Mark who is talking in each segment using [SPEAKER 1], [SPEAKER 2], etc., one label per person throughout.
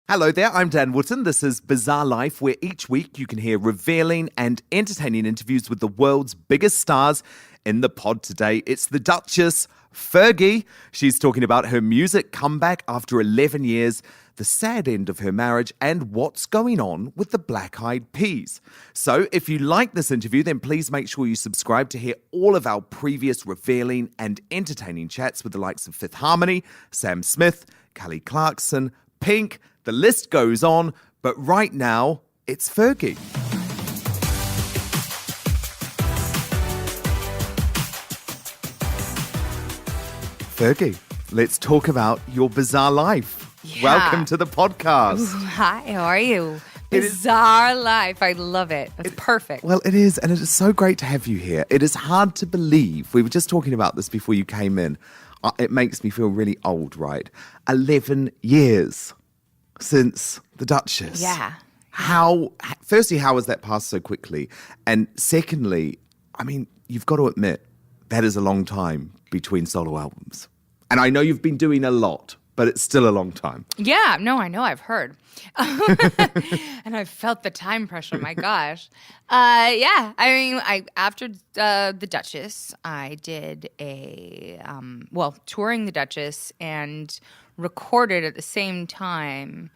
[SPEAKER 1] Hello there, I'm Dan Wootton. This is Bizarre Life, where each week you can hear revealing and entertaining interviews with the world's biggest stars. In the pod today, it's the Duchess, Fergie. She's talking about her music comeback after 11 years, the sad end of her marriage, and what's going on with the Black Eyed Peas. So if you like this interview, then please make sure you subscribe to hear all of our previous revealing and entertaining chats with the likes of Fifth Harmony, Sam Smith, Kelly Clarkson, Pink. The list goes on, but right now, it's Fergie. Fergie, let's talk about your bizarre life.
[SPEAKER 2] Yeah.
[SPEAKER 1] Welcome to the podcast.
[SPEAKER 2] Ooh, hi, how are you? Bizarre life. I love it. It's perfect.
[SPEAKER 1] Well, it is, and it is so great to have you here. It is hard to believe. We were just talking about this before you came in. It makes me feel really old, right? 11 years since the Duchess.
[SPEAKER 2] Yeah.
[SPEAKER 1] Firstly, how has that passed so quickly? And secondly, I mean, you've got to admit, that is a long time between solo albums. And I know you've been doing a lot, but it's still a long time.
[SPEAKER 2] Yeah, no, I know. I've heard. And I've felt the time pressure. My gosh. Yeah, I mean, after the Duchess, I did touring the Duchess and recorded at the same time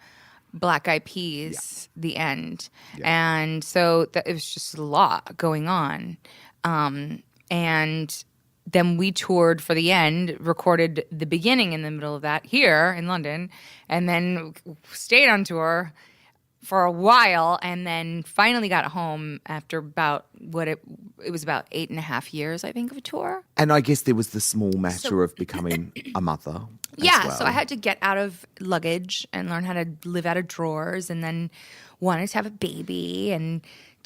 [SPEAKER 2] Black Eyed Peas, The End. Yeah. And so it was just a lot going on. And then we toured for The End, recorded the beginning in the middle of that here in London, and then stayed on tour for a while, and then finally got home after about it was about 8.5 years, I think, of a tour.
[SPEAKER 1] And I guess there was the small matter of becoming a mother.
[SPEAKER 2] Yeah,
[SPEAKER 1] well.
[SPEAKER 2] So I had to get out of luggage and learn how to live out of drawers, and then wanted to have a baby, and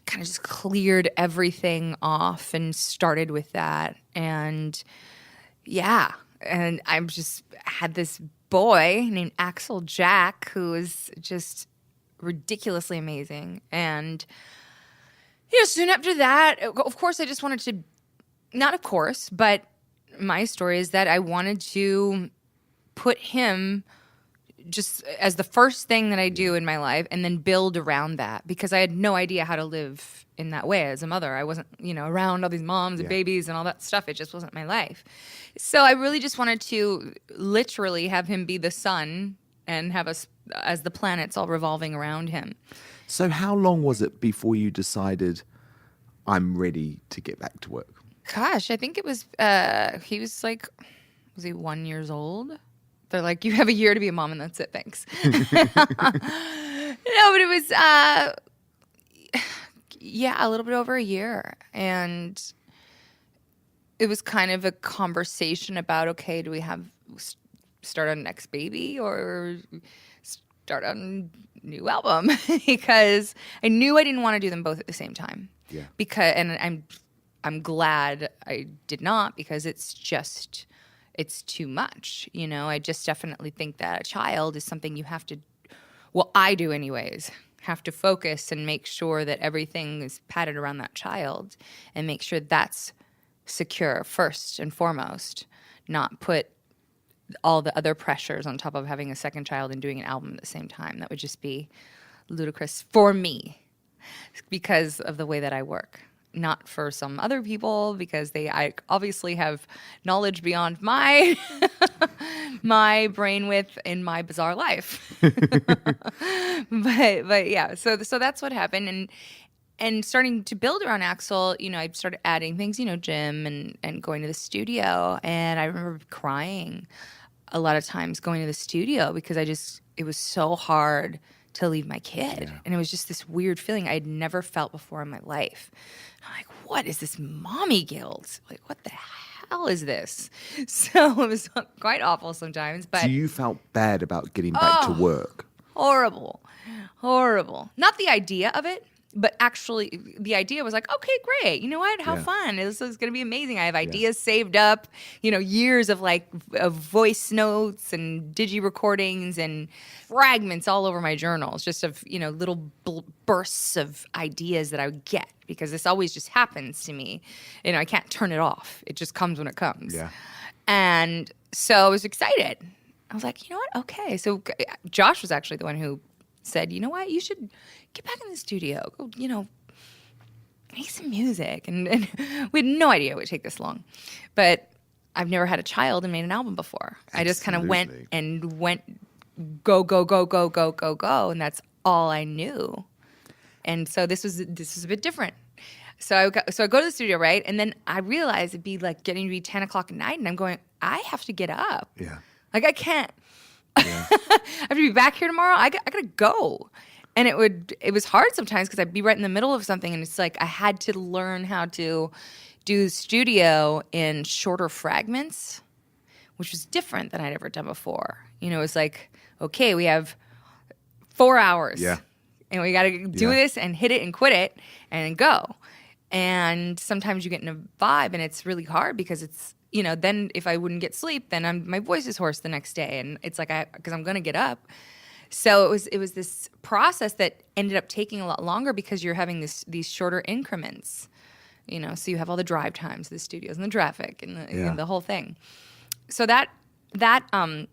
[SPEAKER 2] kind of just cleared everything off and started with that. And yeah, and I just had this boy named Axel Jack who was just ridiculously amazing. And soon after that, of course, I just wanted to, not of course, but my story is that I wanted to put him just as the first thing that I do in my life and then build around that, because I had no idea how to live in that way as a mother. I wasn't, around all these moms and babies and all that stuff. It just wasn't my life. So I really just wanted to literally have him be the sun and have us as the planets all revolving around him.
[SPEAKER 1] So how long was it before you decided, I'm ready to get back to work?
[SPEAKER 2] Gosh, I think it was, he was 1 year old? They're like, you have a year to be a mom and that's it, thanks. No, but it was, a little bit over a year. And it was kind of a conversation about, okay, do we start on next baby or start on a new album? Because I knew I didn't want to do them both at the same time.
[SPEAKER 1] Yeah.
[SPEAKER 2] And I'm glad I did not, because it's too much. I just definitely think that a child is something you have to, I do anyways, have to focus and make sure that everything is padded around that child and make sure that's secure first and foremost, not put all the other pressures on top of having a second child and doing an album at the same time. That would just be ludicrous for me because of the way that I work. Not for some other people, because I obviously have knowledge beyond my my brainwidth in my bizarre life. but yeah, so that's what happened, and starting to build around Axel. I started adding things, gym and going to the studio, and I remember crying a lot of times going to the studio because it was so hard to leave my kid. Yeah. And it was just this weird feeling I had never felt before in my life. I'm like, what is this mommy guilt? Like, what the hell is this? So it was quite awful sometimes. But
[SPEAKER 1] so you felt bad about getting back to work?
[SPEAKER 2] Horrible. Not the idea of it, but actually the idea was like, okay, great. You know what? How fun. This is going to be amazing. I have ideas saved up, years of of voice notes and digi recordings and fragments all over my journals, just of, little bursts of ideas that I would get, because this always just happens to me. I can't turn it off. It just comes when it comes.
[SPEAKER 1] Yeah.
[SPEAKER 2] And so I was excited. I was like, you know what? Okay. So Josh was actually the one who said, you know what, you should get back in the studio. Go, make some music. And we had no idea it would take this long. But I've never had a child and made an album before.
[SPEAKER 1] Absolutely.
[SPEAKER 2] I just kind of went go, go, go, go, go, go, go. And that's all I knew. And so this was a bit different. So I go to the studio, right? And then I realized it'd be like getting to be 10 o'clock at night. And I'm going, I have to get up.
[SPEAKER 1] Yeah.
[SPEAKER 2] Like I can't.
[SPEAKER 1] Yeah.
[SPEAKER 2] I have to be back here tomorrow. I gotta go. And it was hard sometimes because I'd be right in the middle of something. And it's like I had to learn how to do studio in shorter fragments, which was different than I'd ever done before. It was like, okay, we have 4 hours.
[SPEAKER 1] Yeah.
[SPEAKER 2] And we got to do this and hit it and quit it and then go. And sometimes you get in a vibe and it's really hard because it's, then if I wouldn't get sleep, then my voice is hoarse the next day. And it's like, because I'm going to get up. So it was this process that ended up taking a lot longer because you're having these shorter increments, so you have all the drive times, the studios and the traffic and the whole thing. So that I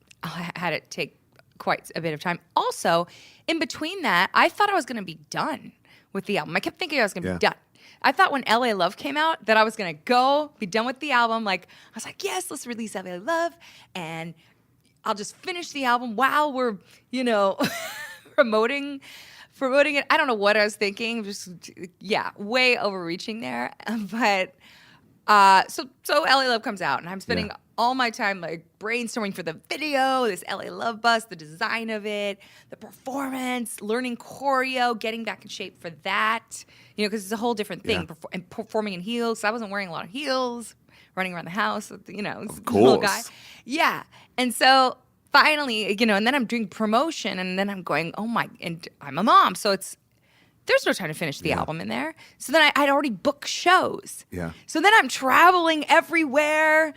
[SPEAKER 2] had it take quite a bit of time. Also, in between that, I thought I was going to be done with the album. I kept thinking I was going to be done. I thought when LA Love came out that I was going to go, be done with the album. Like, I was like, yes, let's release LA Love, and I'll just finish the album while we're, promoting it. I don't know what I was thinking. Just, way overreaching there. But so LA Love comes out, and I'm spending all my time like brainstorming for the video, this LA Love bus, the design of it, the performance, learning choreo, getting back in shape for that. Because it's a whole different thing. And performing in heels. So I wasn't wearing a lot of heels, running around the house with,
[SPEAKER 1] of course.
[SPEAKER 2] Little guy. Yeah. And so finally, and then I'm doing promotion, and then I'm going, and I'm a mom. So there's no time to finish the album in there. So then I'd already booked shows.
[SPEAKER 1] Yeah.
[SPEAKER 2] So then I'm traveling everywhere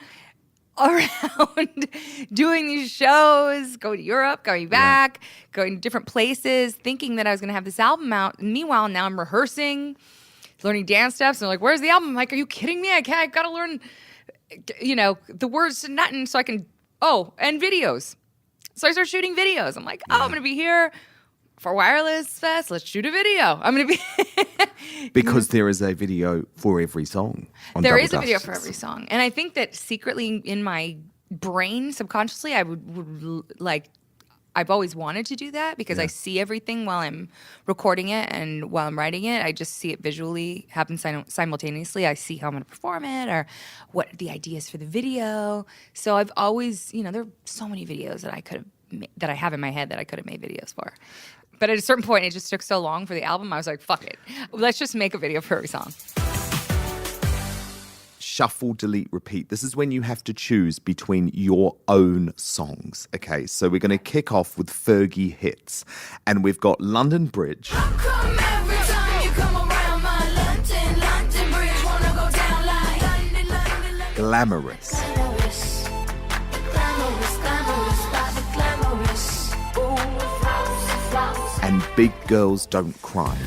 [SPEAKER 2] around doing these shows, going to Europe, going back, going to different places, thinking that I was going to have this album out. And meanwhile, now I'm rehearsing, learning dance steps. And they're like, where's the album? I'm like, are you kidding me? I got to learn, the words to nothing so I can, and videos. So I start shooting videos. I'm like, I'm going to be here for Wireless Fest. Let's shoot a video. I'm going to be...
[SPEAKER 1] Because there is a video for every song on
[SPEAKER 2] There
[SPEAKER 1] Double
[SPEAKER 2] is a video
[SPEAKER 1] Dutchess.
[SPEAKER 2] for every song. And I think that secretly in my brain, subconsciously, I would like... I've always wanted to do that because I see everything while I'm recording it and while I'm writing it. I just see it visually happen simultaneously. I see how I'm going to perform it or what the idea is for the video. So I've always, there are so many videos that I have in my head that I could have made videos for. But at a certain point, it just took so long for the album. I was like, fuck it. Let's just make a video for every song.
[SPEAKER 1] Shuffle, delete, repeat. This is when you have to choose between your own songs. Okay, so we're going to kick off with Fergie hits. And we've got London Bridge.
[SPEAKER 3] How come every time you come around my London Bridge wanna go down like London,
[SPEAKER 1] Glamorous.
[SPEAKER 3] glamorous, glamorous, ooh,
[SPEAKER 1] And Big Girls Don't Cry.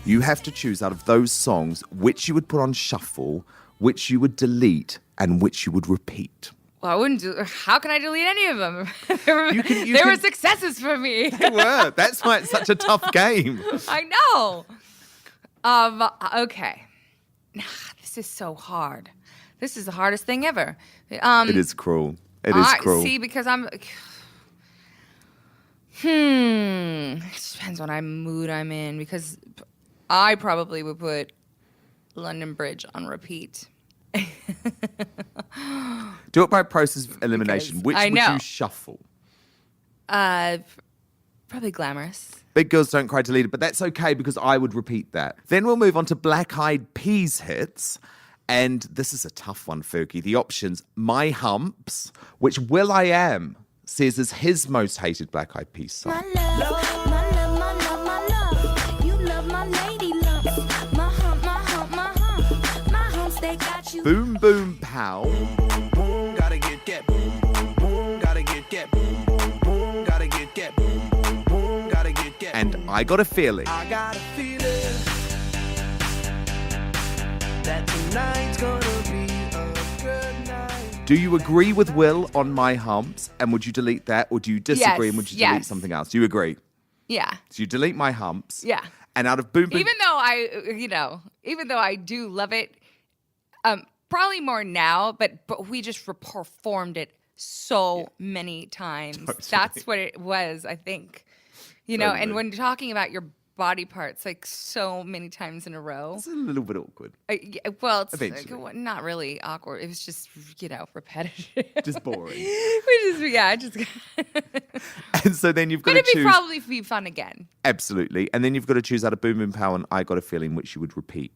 [SPEAKER 1] You have to choose out of those songs which you would put on shuffle, which you would delete, and which you would repeat.
[SPEAKER 2] Well, I wouldn't do. How can I delete any of them? They were successes for me.
[SPEAKER 1] They were. That's why it's such a tough game.
[SPEAKER 2] I know. Okay. This is so hard. This is the hardest thing ever.
[SPEAKER 1] It is cruel. It is cruel.
[SPEAKER 2] See, because I'm. It depends what mood I'm in. Because I probably would put London Bridge on repeat.
[SPEAKER 1] Do it by process of elimination.
[SPEAKER 2] Because
[SPEAKER 1] Which
[SPEAKER 2] I
[SPEAKER 1] would
[SPEAKER 2] know.
[SPEAKER 1] you shuffle?
[SPEAKER 2] Probably Glamorous.
[SPEAKER 1] Big Girls Don't Cry deleted, but that's okay because I would repeat that. Then we'll move on to Black Eyed Peas hits. And this is a tough one, Fergie. The options, My Humps, which will.i.am says is his most hated Black Eyed Peas song.
[SPEAKER 3] my love, my love, my love, my love. You love my lady love. My hump, my hump, my hump. My humps, they got you.
[SPEAKER 1] Boom Boom Pow.
[SPEAKER 4] Boom, gotta get boom, boom, boom, gotta get boom, boom, boom, gotta get boom, boom, boom, gotta get.
[SPEAKER 1] And I Got a Feeling.
[SPEAKER 4] I got a feeling that tonight's gonna be a
[SPEAKER 1] Do you agree with Will on My Humps? And would you delete that? Or do you disagree and would you delete
[SPEAKER 2] yes.
[SPEAKER 1] something else? Do you agree?
[SPEAKER 2] Yeah.
[SPEAKER 1] So you delete My Humps.
[SPEAKER 2] Yeah.
[SPEAKER 1] And out of Boom Boom...
[SPEAKER 2] Even though I do love it, probably more now, but we just performed it so many times.
[SPEAKER 1] Totally.
[SPEAKER 2] That's what it was, I think. You know,
[SPEAKER 1] Totally.
[SPEAKER 2] and when talking about your body parts like so many times in a row.
[SPEAKER 1] It's a little bit awkward.
[SPEAKER 2] It's
[SPEAKER 1] Eventually.
[SPEAKER 2] like, not really awkward. It was just, repetitive.
[SPEAKER 1] Just boring.
[SPEAKER 2] Just.
[SPEAKER 1] And so then you've got
[SPEAKER 2] But
[SPEAKER 1] to
[SPEAKER 2] it'd
[SPEAKER 1] choose...
[SPEAKER 2] probably be fun again.
[SPEAKER 1] Absolutely. And then you've got to choose out of Boom Boom Pow and I Got a Feeling, which you would repeat.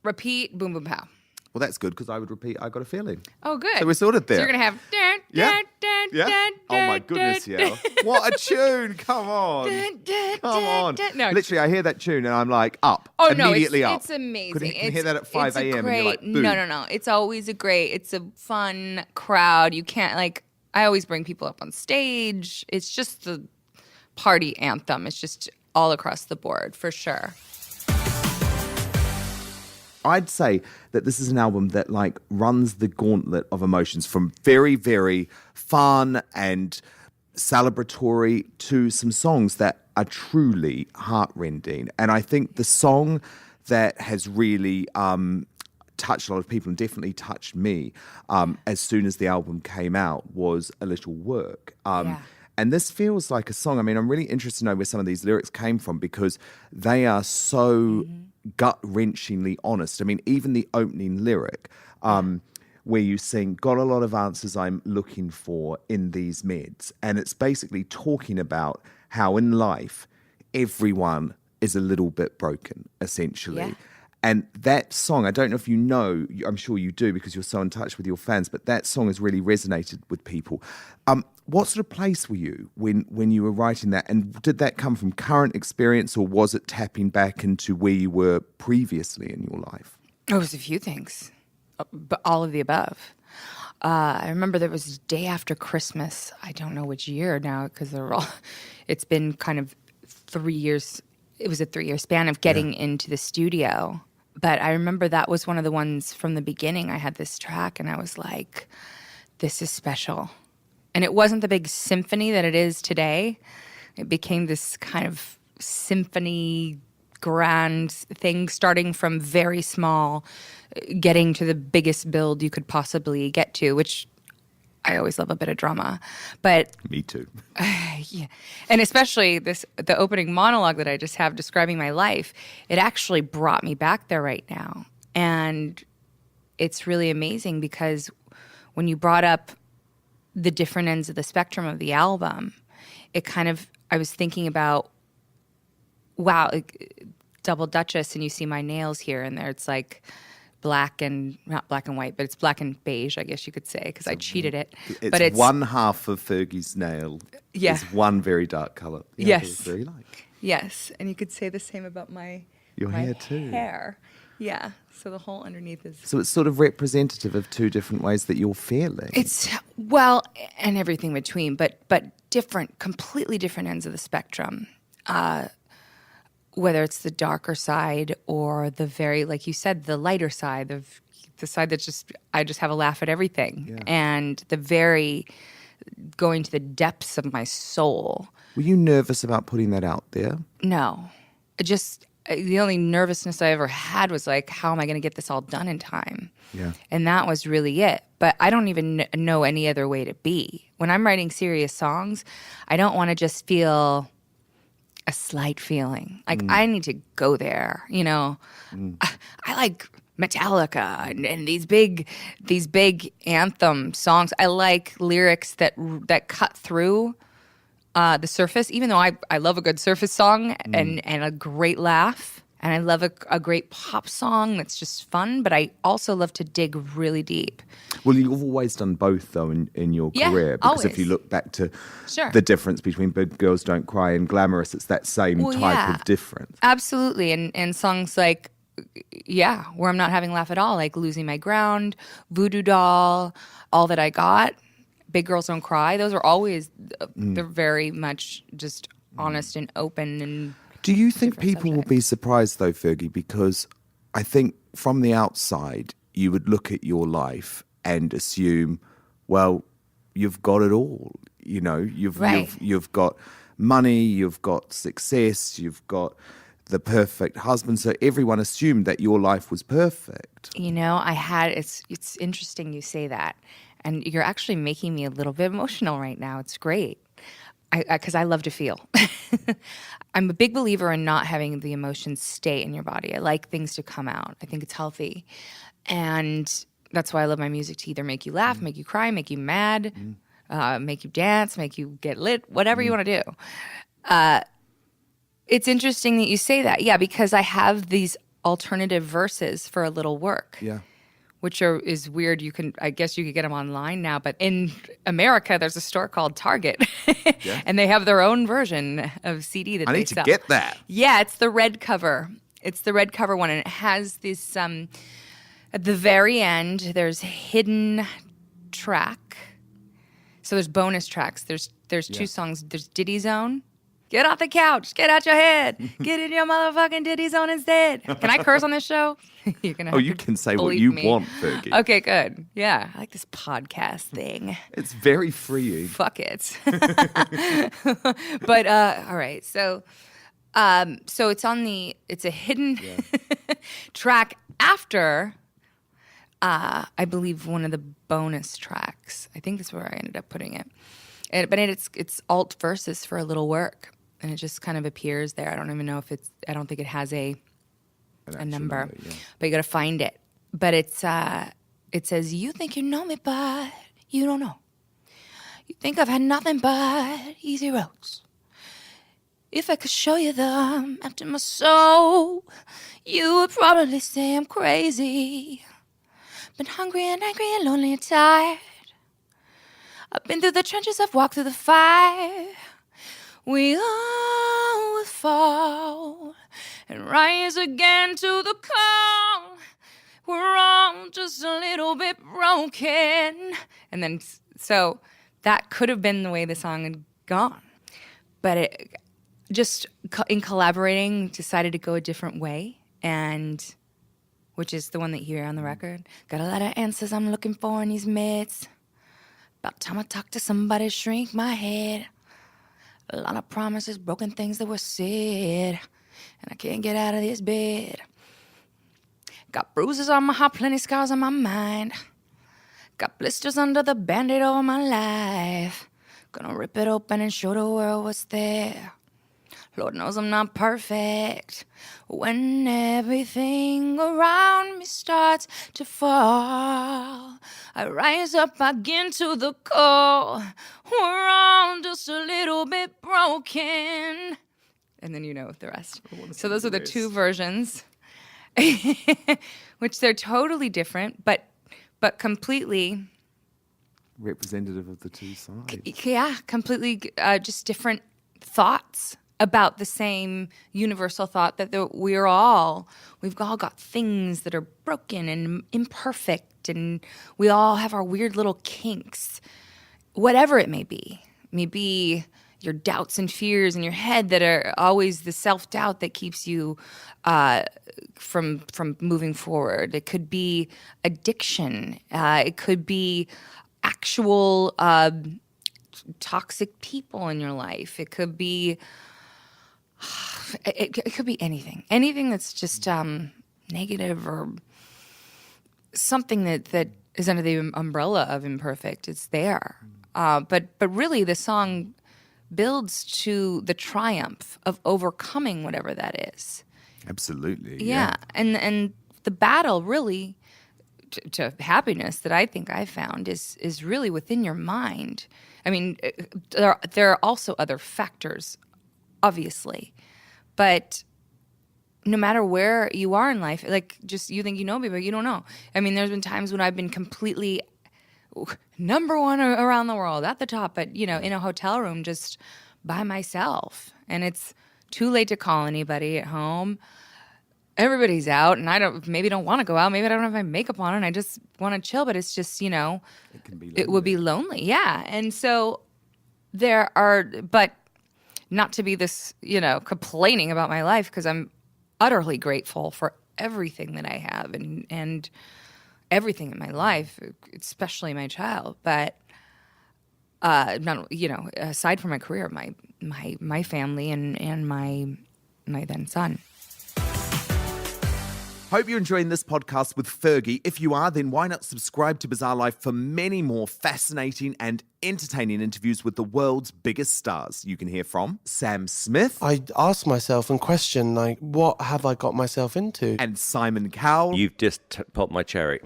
[SPEAKER 2] Repeat, boom, boom, pow.
[SPEAKER 1] Well, that's good because I would repeat I Got a Feeling.
[SPEAKER 2] Oh, good.
[SPEAKER 1] So we're sorted there.
[SPEAKER 2] So you're going to have... Dun,
[SPEAKER 1] Yeah.
[SPEAKER 2] dun, dun,
[SPEAKER 1] Yeah?
[SPEAKER 2] dun,
[SPEAKER 1] Oh, my
[SPEAKER 2] dun,
[SPEAKER 1] goodness,
[SPEAKER 2] dun,
[SPEAKER 1] yeah. What a tune. Come on.
[SPEAKER 2] dun, dun,
[SPEAKER 1] Come
[SPEAKER 2] dun,
[SPEAKER 1] on.
[SPEAKER 2] dun. No,
[SPEAKER 1] Literally, I hear that tune and I'm like, up.
[SPEAKER 2] Oh, no,
[SPEAKER 1] Immediately up.
[SPEAKER 2] it's amazing.
[SPEAKER 1] Could you
[SPEAKER 2] It's-
[SPEAKER 1] hear that at 5
[SPEAKER 2] it's a
[SPEAKER 1] a.m. and you're like,
[SPEAKER 2] great-
[SPEAKER 1] boom.
[SPEAKER 2] No. It's always it's a fun crowd. You can't, I always bring people up on stage. It's just the party anthem. It's just all across the board, for sure.
[SPEAKER 1] I'd say that this is an album that runs the gauntlet of emotions from very, very fun and celebratory to some songs that are truly heartrending. And I think the song that has really touched a lot of people and definitely touched me as soon as the album came out was A Little Work.
[SPEAKER 2] Yeah.
[SPEAKER 1] And this feels like a song. I mean, I'm really interested to know where some of these lyrics came from because they are so gut-wrenchingly honest. I mean, even the opening lyric where you sing, got a lot of answers I'm looking for in these meds. And it's basically talking about how in life, everyone is a little bit broken, essentially.
[SPEAKER 2] Yeah.
[SPEAKER 1] And that song, I don't know if you know, I'm sure you do because you're so in touch with your fans, but that song has really resonated with people. What sort of place were you when you were writing that? And did that come from current experience or was it tapping back into where you were previously in your life?
[SPEAKER 2] It was a few things, but all of the above. I remember there was a day after Christmas. I don't know which year now because it's been kind of 3 years. It was a 3-year span of getting into the studio. But I remember that was one of the ones from the beginning. I had this track and I was like, this is special. And it wasn't the big symphony that it is today. It became this kind of symphony grand thing, starting from very small, getting to the biggest build you could possibly get to, which I always love a bit of drama. But
[SPEAKER 1] Me too.
[SPEAKER 2] yeah. And especially the opening monologue that I just have describing my life, it actually brought me back there right now. And it's really amazing because when you brought up the different ends of the spectrum of the album, I was thinking about, wow, Double Dutchess, and you see my nails here and there. It's like black and, not black and white, but it's black and beige, I guess you could say, because I cheated it.
[SPEAKER 1] It's one half of Fergie's nail.
[SPEAKER 2] Yeah.
[SPEAKER 1] Is one very dark colour. The
[SPEAKER 2] Yes.
[SPEAKER 1] other is very light.
[SPEAKER 2] Yes, and you could say the same about my
[SPEAKER 1] hair too.
[SPEAKER 2] Hair. Yeah, so the whole underneath is...
[SPEAKER 1] So it's sort of representative of two different ways that you're feeling.
[SPEAKER 2] It's, well, and everything between, but different, completely different ends of the spectrum. Whether it's the darker side or the very, like you said, the lighter side, of the side that's I just have a laugh at everything.
[SPEAKER 1] Yeah.
[SPEAKER 2] And the very, going to the depths of my soul.
[SPEAKER 1] Were you nervous about putting that out there?
[SPEAKER 2] No. The only nervousness I ever had was like, how am I going to get this all done in time?
[SPEAKER 1] Yeah.
[SPEAKER 2] And that was really it. But I don't even know any other way to be. When I'm writing serious songs, I don't want to just feel a slight feeling. Like, I need to go there, you know. I like Metallica and these big anthem songs. I like lyrics that cut through the surface, even though I love a good surface song and a great laugh. And I love a great pop song that's just fun, but I also love to dig really deep.
[SPEAKER 1] Well, you've always done both, though, in your
[SPEAKER 2] Yeah,
[SPEAKER 1] career. Because if
[SPEAKER 2] always.
[SPEAKER 1] you look back to
[SPEAKER 2] Sure.
[SPEAKER 1] the difference between Big Girls Don't Cry and Glamorous, it's that same
[SPEAKER 2] Well,
[SPEAKER 1] type
[SPEAKER 2] yeah.
[SPEAKER 1] of difference.
[SPEAKER 2] Absolutely. And songs like, where I'm not having a laugh at all, like Losing My Ground, Voodoo Doll, All That I Got, Big Girls Don't Cry. Those are always, they're very much just honest and open. And
[SPEAKER 1] Do you think
[SPEAKER 2] different
[SPEAKER 1] people will be surprised, though, Fergie? Because I think from the outside, you would look at your life and assume, well, you've got it all. You know,
[SPEAKER 2] Right.
[SPEAKER 1] you've got money, you've got success, you've got the perfect husband. So everyone assumed that your life was perfect.
[SPEAKER 2] You know, it's interesting you say that. And you're actually making me a little bit emotional right now. It's great. Because I love to feel. I'm a big believer in not having the emotions stay in your body. I like things to come out. I think it's healthy. And that's why I love my music, to either make you laugh, make you cry, make you mad, make you dance, make you get lit, whatever you want to do. It's interesting that you say that. Yeah, because I have these alternative verses for A Little Work.
[SPEAKER 1] Yeah.
[SPEAKER 2] Which is weird. I guess you could get them online now, but in America, there's a store called Target, and they have their own version of CD that
[SPEAKER 1] I
[SPEAKER 2] they
[SPEAKER 1] need to
[SPEAKER 2] sell.
[SPEAKER 1] get that.
[SPEAKER 2] Yeah, it's the red cover. It's the red cover one, and it has this. At the very end, there's hidden track. So there's bonus tracks. There's two songs. There's Diddy Zone. Get off the couch. Get out your head. Get in your motherfucking Diddy Zone instead. Can I curse on this show? You're gonna.
[SPEAKER 1] You can say what
[SPEAKER 2] bleep
[SPEAKER 1] you
[SPEAKER 2] me.
[SPEAKER 1] want, Fergie.
[SPEAKER 2] Okay, good. Yeah, I like this podcast thing.
[SPEAKER 1] It's very freeing.
[SPEAKER 2] Fuck it. But all right, so it's a hidden track after. I believe one of the bonus tracks. I think that's where I ended up putting it. But it's alt verses for A Little Work, and it just kind of appears there. I don't even know if it's. I don't think it has a number, but you got to find it. But it says, "You think you know me, but you don't know. You think I've had nothing but easy roads. If I could show you them after my soul, you would probably say I'm crazy. Been hungry and angry and lonely and tired. I've been through the trenches, I've walked through the fire. We all will fall and rise again to the call. We're all just a little bit broken." And then, so that could have been the way the song had gone. But it just, in collaborating, decided to go a different way. And, which is the one that you hear on the record. Got a lot of answers I'm looking for in these meds. About time I talk to somebody, shrink my head. A lot of promises, broken things that were said. And I can't get out of this bed. Got bruises on my heart, plenty scars on my mind. Got blisters under the Band-Aid over my life. Gonna rip it open and show the world what's there. Lord knows I'm not perfect. When everything around me starts to fall, I rise up again to the call. We're all just a little bit broken. And then you know the rest. So those are the two versions, which they're totally different, but completely
[SPEAKER 1] Representative of the two sides.
[SPEAKER 2] Yeah, completely just different thoughts about the same universal thought that we've all got things that are broken and imperfect, and we all have our weird little kinks, whatever it may be. Maybe your doubts and fears in your head that are always the self-doubt that keeps you from moving forward. It could be addiction. It could be actual toxic people in your life. It could be anything that's just negative or something that is under the umbrella of imperfect. It's there, but really the song builds to the triumph of overcoming whatever that is.
[SPEAKER 1] Absolutely.
[SPEAKER 2] Yeah. And the battle really to happiness that I think I found is really within your mind. I mean, there are also other factors, obviously, but no matter where you are in life, like just you think you know me, but you don't know. I mean, there's been times when I've been completely number one around the world, at the top, but in a hotel room just by myself, and it's too late to call anybody at home. Everybody's out, and I don't want to go out. Maybe I don't have my makeup on, and I just want to chill. But it's just, it
[SPEAKER 1] can be lonely.
[SPEAKER 2] It would be lonely, yeah. And so but not to be this, complaining about my life, because I'm utterly grateful for everything that I have, and everything in my life, especially my child. But not, aside from my career, my family and my then son.
[SPEAKER 1] Hope you're enjoying this podcast with Fergie. If you are, then why not subscribe to Bizarre Life for many more fascinating and entertaining interviews with the world's biggest stars. You can hear from Sam Smith.
[SPEAKER 5] I ask myself and question, like, what have I got myself into?
[SPEAKER 1] And Simon Cowell.
[SPEAKER 6] You've just popped my cherry.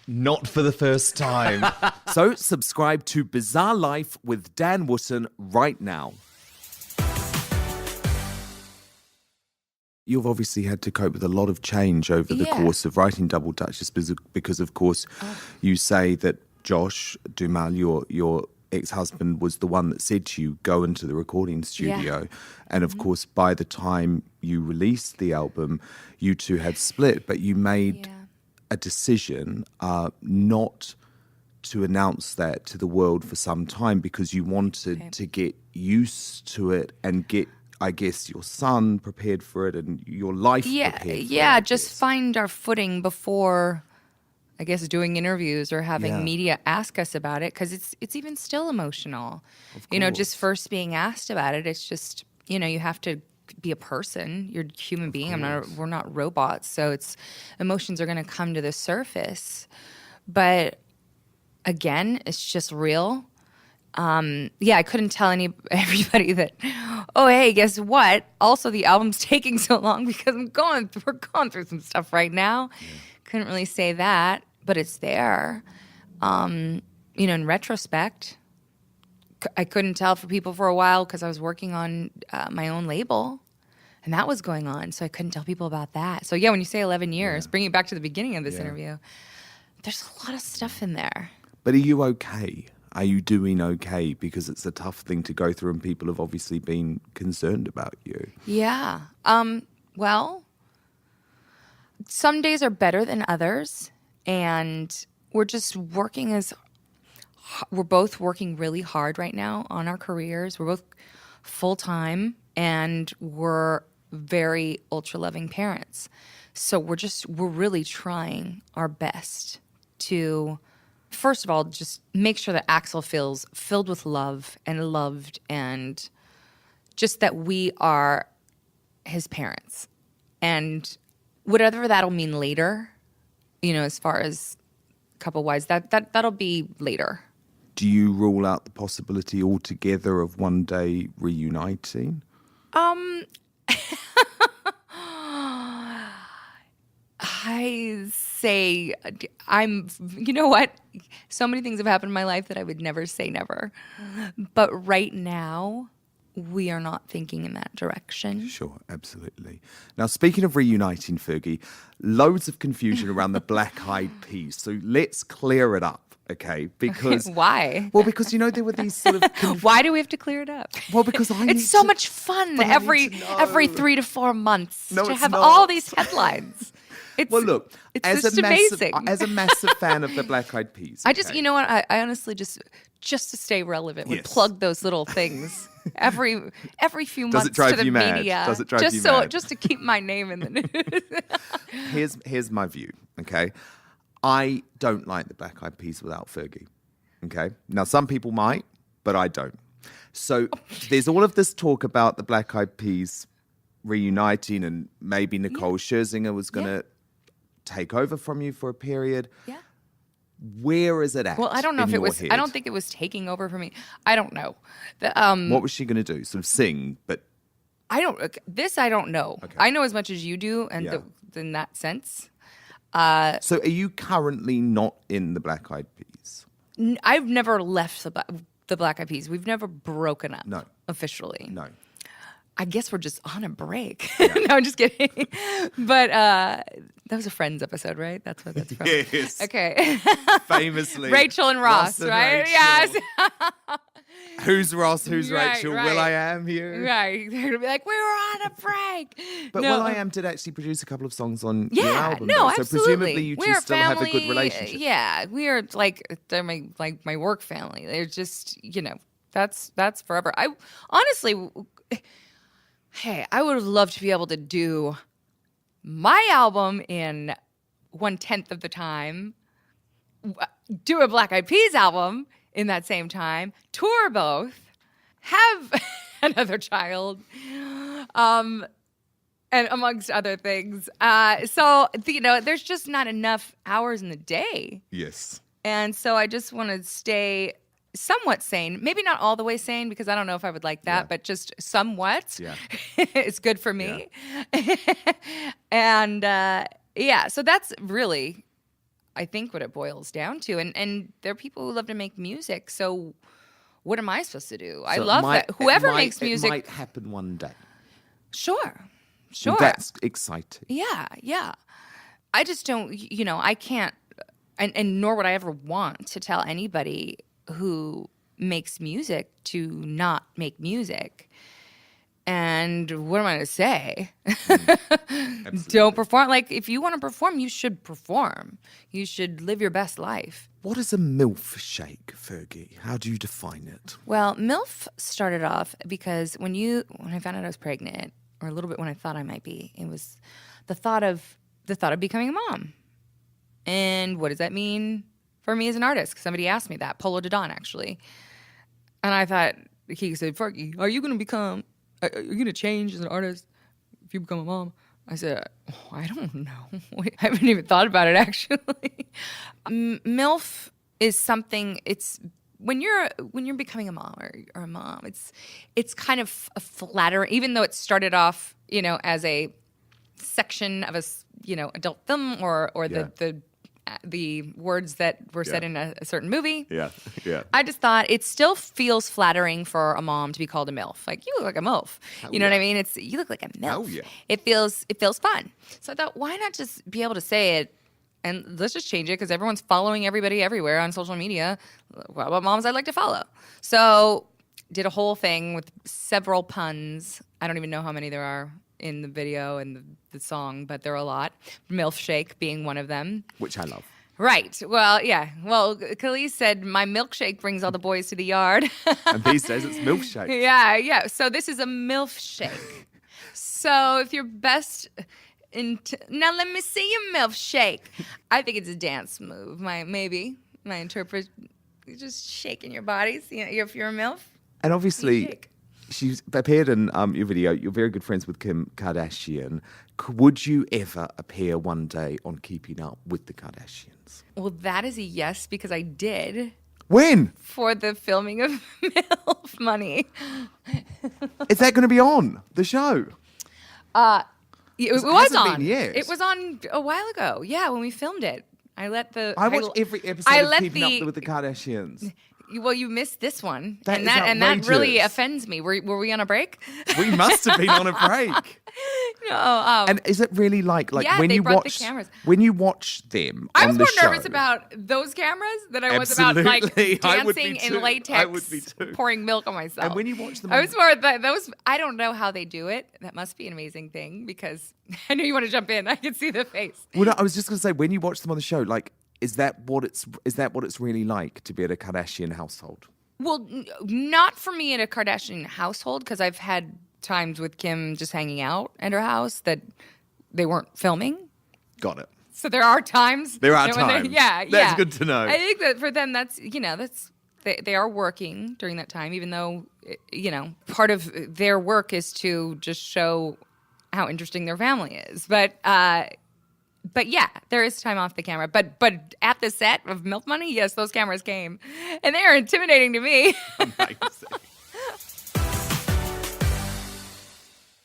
[SPEAKER 1] Not for the first time. So subscribe to Bizarre Life with Dan Wootton right now. You've obviously had to cope with a lot of change over the course of writing Double Dutchess because of course, you say that Josh Duhamel, your ex-husband, was the one that said to you, go into the recording studio. And of course, by the time you released the album, you two had split, but you made a decision not to announce that to the world for some time because you wanted to get used to it and get, I guess, your son prepared for it and your life prepared for it.
[SPEAKER 2] Yeah, just find our footing before, I guess, doing interviews or having media ask us about it, because it's even still emotional. Just first being asked about it, it's just, you have to be a person. You're a human being. We're not robots, so emotions are going to come to the surface. But again, it's just real. I couldn't tell everybody that, oh, hey, guess what? Also, the album's taking so long because we're going through some stuff right now. Couldn't really say that, but it's there. In retrospect, I couldn't tell for people for a while because I was working on my own label, and that was going on, so I couldn't tell people about that. So, when you say 11 years, bringing it back to the beginning of this interview, there's a lot of stuff in there.
[SPEAKER 1] But are you okay? Are you doing okay? Because it's a tough thing to go through and people have obviously been concerned about you. Yeah.
[SPEAKER 2] Well, some days are better than others. And we're just we're both working really hard right now on our careers. We're both full-time and we're very ultra-loving parents. So we're really trying our best to, first of all, just make sure that Axel feels filled with love and loved, and just that we are his parents. And whatever that'll mean later, as far as couple-wise, that'll be later.
[SPEAKER 1] Do you rule out the possibility altogether of one day reuniting?
[SPEAKER 2] I say, you know what? So many things have happened in my life that I would never say never. But right now, we are not thinking in that direction.
[SPEAKER 1] Sure, absolutely. Now, speaking of reuniting, Fergie, loads of confusion around the Black Eyed Peas. So let's clear it up, okay? Because
[SPEAKER 2] why?
[SPEAKER 1] Well, because there were these sort of
[SPEAKER 2] why do we have to clear it up?
[SPEAKER 1] Well, because
[SPEAKER 2] it's so much fun every 3 to 4 months to have all these headlines.
[SPEAKER 1] Well, look,
[SPEAKER 2] it's just amazing.
[SPEAKER 1] As a massive fan of the Black Eyed Peas,
[SPEAKER 2] I just, what? I honestly just to stay relevant would plug those little things every few months to the media.
[SPEAKER 1] Does it drive you mad?
[SPEAKER 2] Just to keep my name in the news.
[SPEAKER 1] Here's my view, okay? I don't like the Black Eyed Peas without Fergie, okay? Now, some people might, but I don't. So there's all of this talk about the Black Eyed Peas reuniting, and maybe Nicole Scherzinger was going to take over from you for a period.
[SPEAKER 2] Yeah.
[SPEAKER 1] Where is it at?
[SPEAKER 2] Well, I don't know if it was.
[SPEAKER 1] Head?
[SPEAKER 2] I don't think it was taking over for me. I don't know.
[SPEAKER 1] What was she going to do? Sort of sing, but
[SPEAKER 2] I don't. I don't know. Okay. I know as much as you do, and in that sense.
[SPEAKER 1] So, are you currently not in the Black Eyed Peas?
[SPEAKER 2] I've never left the Black Eyed Peas. We've never broken up.
[SPEAKER 1] No.
[SPEAKER 2] Officially.
[SPEAKER 1] No.
[SPEAKER 2] I guess we're just on a break. No, I'm just kidding. But that was a Friends episode, right? That's what that's from.
[SPEAKER 1] Yes.
[SPEAKER 2] Okay.
[SPEAKER 1] Famously.
[SPEAKER 2] Rachel and Ross, right?
[SPEAKER 1] Rachel.
[SPEAKER 2] Yes.
[SPEAKER 1] Who's Ross? Who's
[SPEAKER 2] right,
[SPEAKER 1] Rachel?
[SPEAKER 2] Right.
[SPEAKER 1] Will.i.am here?
[SPEAKER 2] Right. They're going to be like, we were on a break.
[SPEAKER 1] But
[SPEAKER 2] no.
[SPEAKER 1] Will.i.am did actually produce a couple of songs on your album.
[SPEAKER 2] No,
[SPEAKER 1] though.
[SPEAKER 2] absolutely.
[SPEAKER 1] So presumably you two still
[SPEAKER 2] family,
[SPEAKER 1] have a good relationship.
[SPEAKER 2] Yeah. We are they're my work family. They're just, that's forever. I honestly, hey, I would have loved to be able to do my album in 1/10 of the time do a Black Eyed Peas album in that same time, tour both, have another child, and amongst other things. So, there's just not enough hours in the day.
[SPEAKER 1] Yes.
[SPEAKER 2] And so I just want to stay somewhat sane. Maybe not all the way sane, because I don't know if I would like that, but just somewhat.
[SPEAKER 1] Yeah.
[SPEAKER 2] It's good for me. Yeah. And so that's really, I think, what it boils down to. And there are people who love to make music. So what am I supposed to do? I love that. Whoever makes music.
[SPEAKER 1] It might happen one day.
[SPEAKER 2] Sure.
[SPEAKER 1] Well, that's exciting.
[SPEAKER 2] Yeah. I just don't, I can't, and nor would I ever want to tell anybody who makes music to not make music. And what am I going to say? Don't perform. Like, if you want to perform, you should perform. You should live your best life.
[SPEAKER 1] What is a MILF shake, Fergie? How do you define it?
[SPEAKER 2] Well, MILF started off because when I found out I was pregnant, or a little bit when I thought I might be, it was the thought of becoming a mom. And what does that mean for me as an artist? Somebody asked me that, Polo de Don, actually. And I thought, he said, Fergie, are you going to change as an artist if you become a mom? I said, I don't know. I haven't even thought about it, actually. MILF is something, it's when you're becoming a mom or a mom, it's kind of a flattering, even though it started off, as a section of a, adult film or the words that were said in a certain movie. Yeah. I just thought it still feels flattering for a mom to be called a MILF. Like, you look like a MILF. You know what I mean? You look like a MILF.
[SPEAKER 1] Oh, yeah.
[SPEAKER 2] It feels fun. So I thought, why not just be able to say it, and let's just change it, because everyone's following everybody everywhere on social media. What about moms I'd like to follow? So did a whole thing with several puns. I don't even know how many there are in the video and the song, but there are a lot. MILF shake being one of them.
[SPEAKER 1] Which I love.
[SPEAKER 2] Right. Well, yeah. Well, Khalees said, my milkshake brings all the boys to the yard.
[SPEAKER 1] And these days it's milkshake.
[SPEAKER 2] Yeah. So this is a MILF shake. So if you're best now let me see your MILF shake. I think it's a dance move. My interpret, just shaking your bodies. If you're a MILF.
[SPEAKER 1] And obviously, she's appeared in your video. You're very good friends with Kim Kardashian. Would you ever appear one day on Keeping Up with the Kardashians?
[SPEAKER 2] Well, that is a yes, because I did.
[SPEAKER 1] When?
[SPEAKER 2] For the filming of MILF Money.
[SPEAKER 1] Is that going to be on the show?
[SPEAKER 2] It was on.
[SPEAKER 1] Been years.
[SPEAKER 2] It was on a while ago. Yeah, when we filmed it. I
[SPEAKER 1] watched every episode of Keeping Up with the Kardashians.
[SPEAKER 2] Well, you missed this one,
[SPEAKER 1] and
[SPEAKER 2] that really offends me. Were we on a break?
[SPEAKER 1] We must have been on a break.
[SPEAKER 2] No.
[SPEAKER 1] And is it really like
[SPEAKER 2] yeah,
[SPEAKER 1] when
[SPEAKER 2] they
[SPEAKER 1] you
[SPEAKER 2] brought
[SPEAKER 1] watch
[SPEAKER 2] the cameras?
[SPEAKER 1] When you watch them?
[SPEAKER 2] I was
[SPEAKER 1] on the
[SPEAKER 2] more
[SPEAKER 1] show,
[SPEAKER 2] nervous about those cameras than I was
[SPEAKER 1] Absolutely.
[SPEAKER 2] about
[SPEAKER 1] I would be
[SPEAKER 2] dancing
[SPEAKER 1] too.
[SPEAKER 2] in latex,
[SPEAKER 1] I would be too.
[SPEAKER 2] pouring milk on myself.
[SPEAKER 1] And when you watch them,
[SPEAKER 2] I was more those. I don't know how they do it. That must be an amazing thing, because I know you want to jump in. I can see the face.
[SPEAKER 1] Well, no, I was just going to say, when you watch them on the show, like, is that what it's really like to be at a Kardashian household?
[SPEAKER 2] Well, not for me in a Kardashian household, because I've had times with Kim just hanging out at her house that they weren't filming.
[SPEAKER 1] Got it.
[SPEAKER 2] So there are times.
[SPEAKER 1] There are times. That's good to know.
[SPEAKER 2] I think that for them, that's they are working during that time, even though part of their work is to just show how interesting their family is. But yeah, there is time off the camera. But at the set of MILF Money, yes, those cameras came. And they are intimidating to me.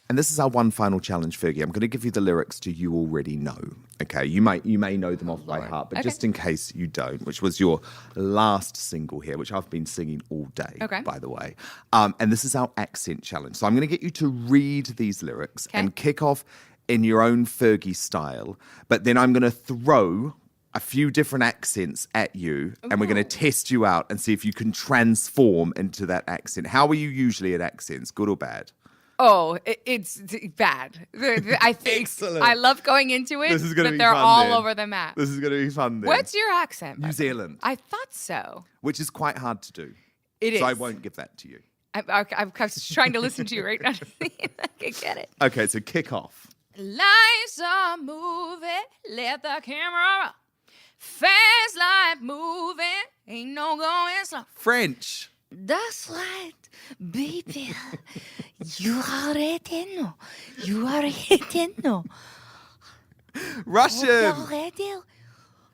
[SPEAKER 1] And this is our one final challenge, Fergie. I'm going to give you the lyrics to You Already Know. Okay, you may know them off by heart, but just in case you don't, which was your last single here, which I've been singing all day, by the way. And this is our accent challenge. So I'm going to get you to read these lyrics and kick off in your own Fergie style, but then I'm going to throw a few different accents at you, and we're going to test you out and see if you can transform into that accent. How are you usually at accents, good or bad?
[SPEAKER 2] Oh, it's bad. I think
[SPEAKER 1] Excellent.
[SPEAKER 2] I love going into it,
[SPEAKER 1] this is gonna
[SPEAKER 2] but
[SPEAKER 1] be
[SPEAKER 2] they're
[SPEAKER 1] fun,
[SPEAKER 2] all
[SPEAKER 1] then.
[SPEAKER 2] over the map.
[SPEAKER 1] This is going to be fun then.
[SPEAKER 2] What's your accent?
[SPEAKER 1] New Zealand.
[SPEAKER 2] I thought so.
[SPEAKER 1] Which is quite hard to do.
[SPEAKER 2] It is.
[SPEAKER 1] So I won't give that to you.
[SPEAKER 2] I'm trying to listen to you right now to see if I can get it.
[SPEAKER 1] Okay, so kick off.
[SPEAKER 2] Life's a movie, let the camera roll. Fast life moving, ain't no going slow.
[SPEAKER 1] French.
[SPEAKER 2] That's right, baby. You already know. You already know.
[SPEAKER 1] Russian.
[SPEAKER 2] Already.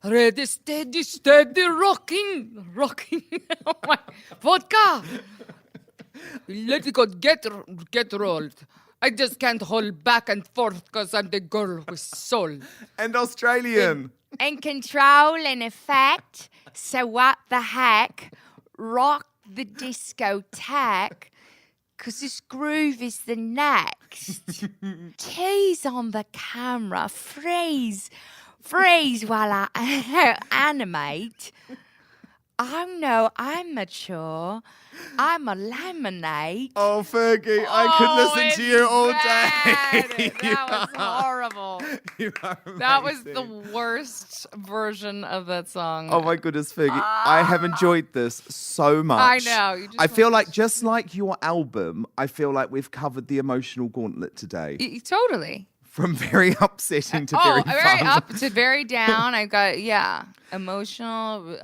[SPEAKER 2] Ready, steady, steady, rocking. Oh my, vodka. Let it go, get rolled. I just can't hold back and forth because I'm the girl with soul.
[SPEAKER 1] And Australian.
[SPEAKER 2] And control and effect. So what the heck? Rock the discotheque. Because this groove is the next. Tease on the camera. Freeze while I animate. I'm mature. I'm a laminate.
[SPEAKER 1] Oh, Fergie, I could listen to you all day.
[SPEAKER 2] That was horrible.
[SPEAKER 1] You are
[SPEAKER 2] That was
[SPEAKER 1] amazing.
[SPEAKER 2] the worst version of that song.
[SPEAKER 1] Oh my goodness, Fergie. I have enjoyed this so much.
[SPEAKER 2] I know, you just
[SPEAKER 1] I feel
[SPEAKER 2] want
[SPEAKER 1] like, just like your album, I feel like we've covered the emotional gauntlet today.
[SPEAKER 2] Totally.
[SPEAKER 1] From very upsetting to very
[SPEAKER 2] very
[SPEAKER 1] fun.
[SPEAKER 2] up to very down. I got, emotional,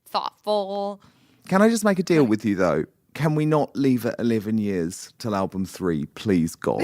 [SPEAKER 2] thoughtful.
[SPEAKER 1] Can I just make a deal with you, though? Can we not leave it 11 years till album 3, please, God?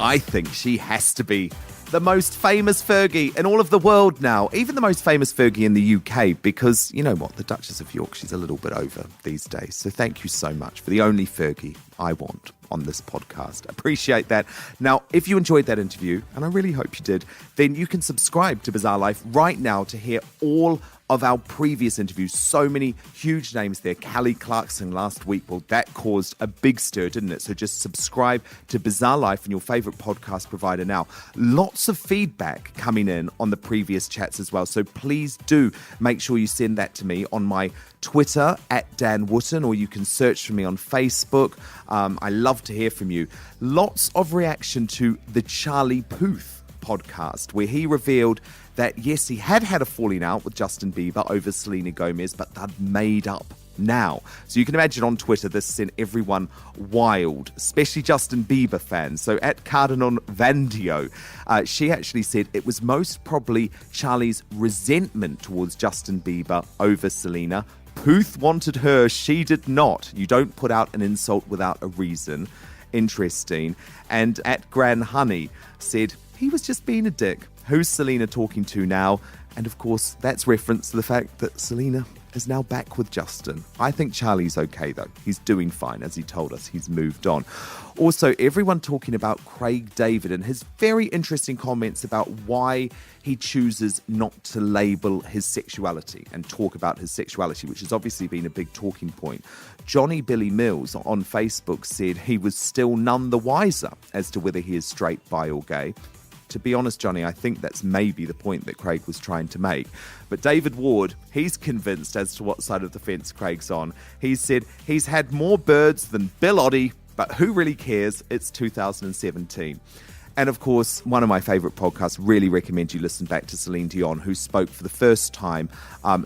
[SPEAKER 1] I think she has to be the most famous Fergie in all of the world now, even the most famous Fergie in the UK, because, you know what, the Duchess of York, she's a little bit over these days. So thank you so much for the only Fergie I want on this podcast. Appreciate that. Now, if you enjoyed that interview, and I really hope you did, then you can subscribe to Bizarre Life right now to hear all of our previous interviews. So many huge names there. Kelly Clarkson last week. Well, that caused a big stir, didn't it? So just subscribe to Bizarre Life in your favourite podcast provider now. Lots of feedback coming in on the previous chats as well. So please do make sure you send that to me on my Twitter at Dan Wootton, or you can search for me on Facebook. I love to hear from you. Lots of reaction to the Charlie Puth podcast, where he revealed that, yes, he had a falling out with Justin Bieber over Selena Gomez, but they'd made up now. So you can imagine on Twitter, this sent everyone wild, especially Justin Bieber fans. So at Cardinal Vandio, she actually said it was most probably Charlie's resentment towards Justin Bieber over Selena. Puth wanted her, she did not. You don't put out an insult without a reason. Interesting. And at Gran Honey said he was just being a dick. Who's Selena talking to now? And of course, that's reference to the fact that Selena is now back with Justin. I think Charlie's okay, though. He's doing fine. As he told us, he's moved on. Also, everyone talking about Craig David and his very interesting comments about why he chooses not to label his sexuality and talk about his sexuality, which has obviously been a big talking point. Johnny Billy Mills on Facebook said he was still none the wiser as to whether he is straight, bi or gay. To be honest, Johnny, I think that's maybe the point that Craig was trying to make. But David Ward, he's convinced as to what side of the fence Craig's on. He said he's had more birds than Bill Oddie, but who really cares? It's 2017. And of course, one of my favourite podcasts, really recommend you listen back to Celine Dion, who spoke for the first time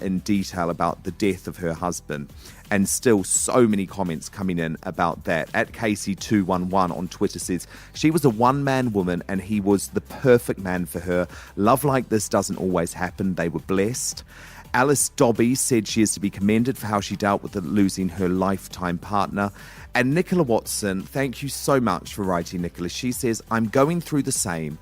[SPEAKER 1] in detail about the death of her husband. And still so many comments coming in about that. At Casey211 on Twitter says, she was a one-man woman and he was the perfect man for her. Love like this doesn't always happen. They were blessed. Alice Dobby said she is to be commended for how she dealt with losing her lifetime partner. And Nicola Watson, thank you so much for writing, Nicola. She says, I'm going through the same,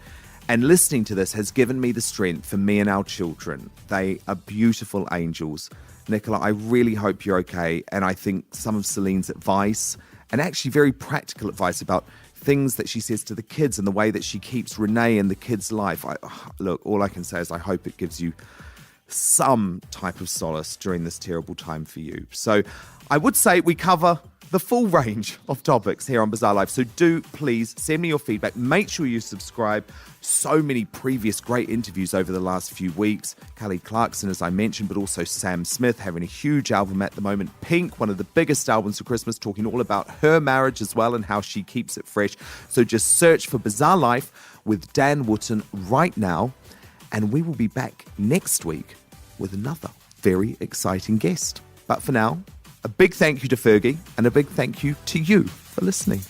[SPEAKER 1] and listening to this has given me the strength for me and our children. They are beautiful angels. Nicola, I really hope you're okay. And I think some of Celine's advice, and actually very practical advice about things that she says to the kids and the way that she keeps Renee in the kids' life. Look, all I can say is I hope it gives you some type of solace during this terrible time for you. So I would say we cover the full range of topics here on Bizarre Life. So do please send me your feedback. Make sure you subscribe. So many previous great interviews over the last few weeks. Kelly Clarkson, as I mentioned, but also Sam Smith having a huge album at the moment. Pink, one of the biggest albums for Christmas, talking all about her marriage as well and how she keeps it fresh. So just search for Bizarre Life with Dan Wootton right now. And we will be back next week with another very exciting guest. But for now, a big thank you to Fergie and a big thank you to you for listening.